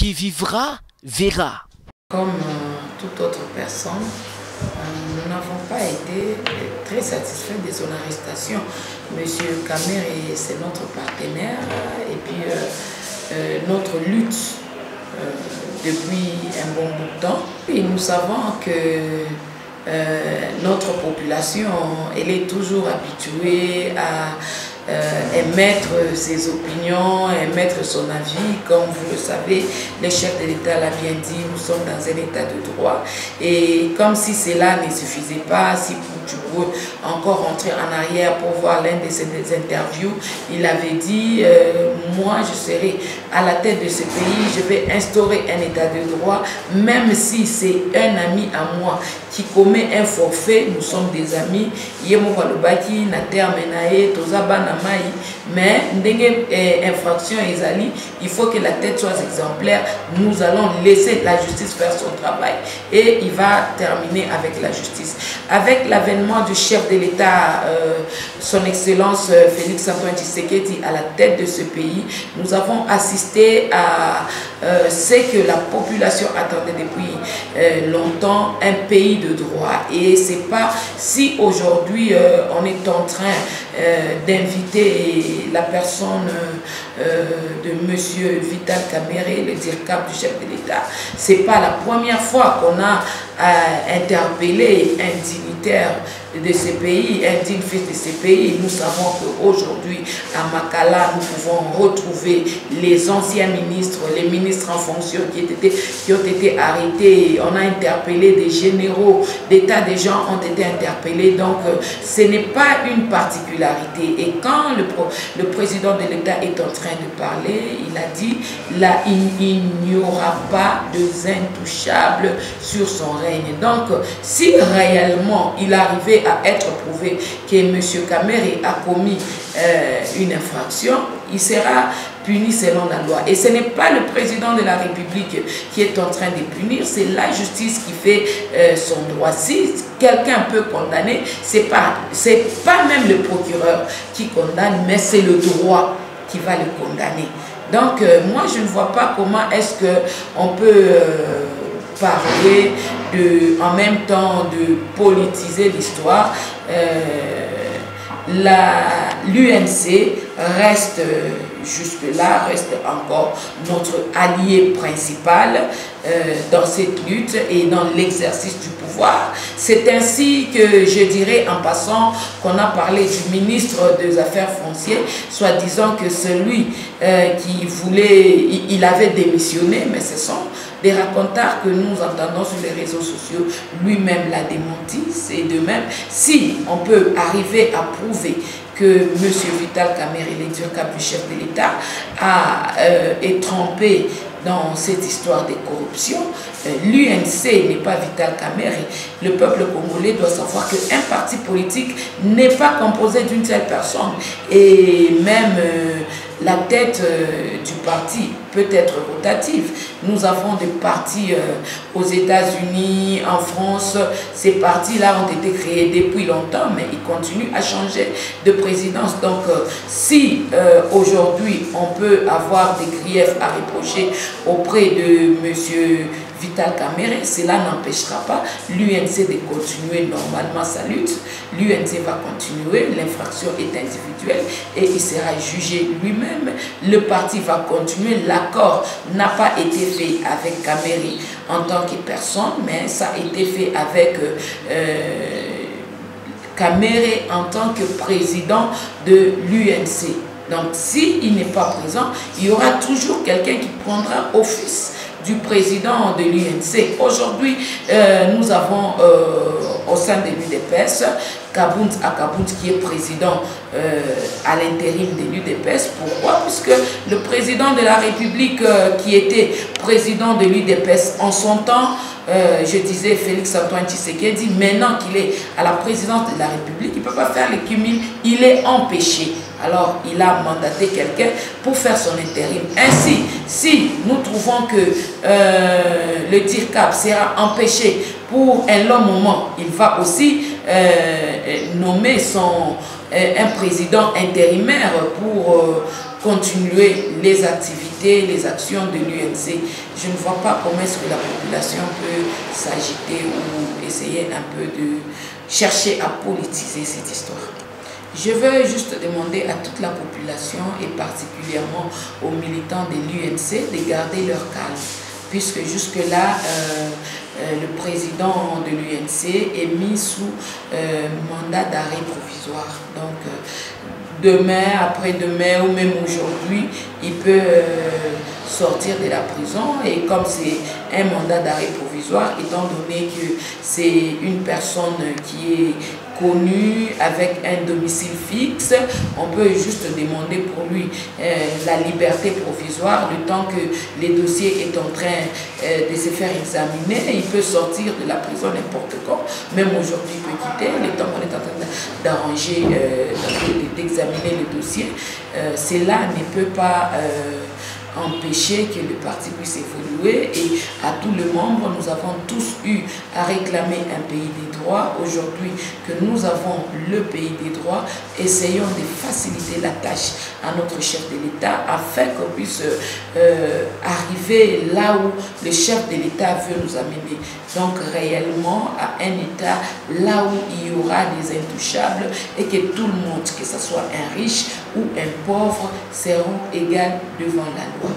qui vivra verra. Comme toute autre personne, nous n'avons pas été très satisfaits de son arrestation. Monsieur Kamere, c'est notre partenaire et puis notre lutte depuis un bon bout de temps. Et nous savons que notre population, elle est toujours habituée à émettre ses opinions, émettre son avis. Comme vous le savez, le chef de l'État l'a bien dit, nous sommes dans un état de droit. Et comme si cela ne suffisait pas, si tu peux encore rentrer en arrière pour voir l'un de ses interviews, il avait dit moi je serai à la tête de ce pays, je vais instaurer un état de droit, même si c'est un ami à moi qui commet un forfait, nous sommes des amis, mais infraction ezali, il faut que la tête soit exemplaire. Nous allons laisser la justice faire son travail et il va terminer avec la justice. Avec l'avènement du chef de l'État, son Excellence Félix Antoine Tshisekedi à la tête de ce pays, nous avons assisté à ce que la population attendait depuis longtemps, un pays de droit. Et c'est pas si aujourd'hui on est en train d'inviter la personne de Monsieur Vital Kamerhe, le DIRCAP du chef de l'État. C'est pas la première fois qu'on a interpellé un dignitaire de ce pays, un digne fils de ce pays. Nous savons qu'aujourd'hui, à Makala, nous pouvons retrouver les anciens ministres, les ministres en fonction qui ont été arrêtés. On a interpellé des généraux, des tas de gens ont été interpellés. Donc, ce n'est pas une particularité. Et quand le président de l'État est en train de parler, il a dit, là, il n'y aura pas de intouchable sur son règne. Donc, si réellement il arrivait à être prouvé que M. Kamere a commis une infraction, il sera puni selon la loi. Et ce n'est pas le président de la République qui est en train de punir, c'est la justice qui fait son droit. Si quelqu'un peut condamner, c'est pas même le procureur qui condamne, mais c'est le droit qui va le condamner. Donc, moi, je ne vois pas comment est-ce qu'on peut parler en même temps de politiser l'histoire. L'UNC reste jusque-là, reste encore notre allié principal dans cette lutte et dans l'exercice du pouvoir. C'est ainsi que je dirais en passant qu'on a parlé du ministre des Affaires foncières, soi-disant que celui qui voulait, il avait démissionné, mais ce sont des racontards que nous entendons sur les réseaux sociaux. Lui-même l'a démenti. C'est de même, si on peut arriver à prouver que M. Vital Kamerhe, le DIRCAP du chef de l'État, est trempé dans cette histoire de corruption, l'UNC n'est pas Vital Kamerhe. Le peuple congolais doit savoir qu'un parti politique n'est pas composé d'une seule personne. Et même la tête du parti peut être rotative. Nous avons des partis aux États-Unis, en France. Ces partis-là ont été créés depuis longtemps, mais ils continuent à changer de présidence. Donc, si aujourd'hui on peut avoir des griefs à reprocher auprès de M. Vital Kamerhe, cela n'empêchera pas l'UNC de continuer normalement sa lutte. L'UNC va continuer, l'infraction est individuelle et il sera jugé lui-même. Le parti va continuer, l'accord n'a pas été fait avec Kamerhe en tant que personne, mais ça a été fait avec Kamerhe en tant que président de l'UNC. Donc, s'il n'est pas présent, il y aura toujours quelqu'un qui prendra office du président de l'UNC. Aujourd'hui, nous avons au sein de l'UDPS Kabound Akabound qui est président à l'intérim de l'UDPS. Pourquoi? Puisque le président de la République qui était président de l'UDPS en son temps, je disais Félix Antoine Tshisekedi, maintenant qu'il est à la présidence de la République, il ne peut pas faire le cumul, il est empêché. Alors, il a mandaté quelqu'un pour faire son intérim. Ainsi, si nous trouvons que le DIRCAP sera empêché pour un long moment, il va aussi nommer un président intérimaire continuer les activités, les actions de l'UNC. Je ne vois pas comment est-ce que la population peut s'agiter ou essayer un peu de chercher à politiser cette histoire. Je veux juste demander à toute la population et particulièrement aux militants de l'UNC de garder leur calme, puisque jusque-là, le président de l'UNC est mis sous mandat d'arrêt provisoire. Donc, demain, après-demain ou même aujourd'hui, il peut sortir de la prison. Et comme c'est un mandat d'arrêt provisoire, étant donné que c'est une personne qui est connue avec un domicile fixe, on peut juste demander pour lui la liberté provisoire le temps que le dossier est en train de se faire examiner. Il peut sortir de la prison n'importe quand, même aujourd'hui il peut quitter, le temps qu'on est en train d'arranger, d'examiner le dossier. Cela ne peut pas empêcher que le parti puisse évoluer, et à tous les membres, nous avons tous eu à réclamer un pays des droits. Aujourd'hui que nous avons le pays des droits, essayons de faciliter la tâche à notre chef de l'État afin qu'on puisse arriver là où le chef de l'État veut nous amener. Donc réellement à un État là où il y aura des intouchables et que tout le monde, que ce soit un riche ou un pauvre, seront égaux devant la loi.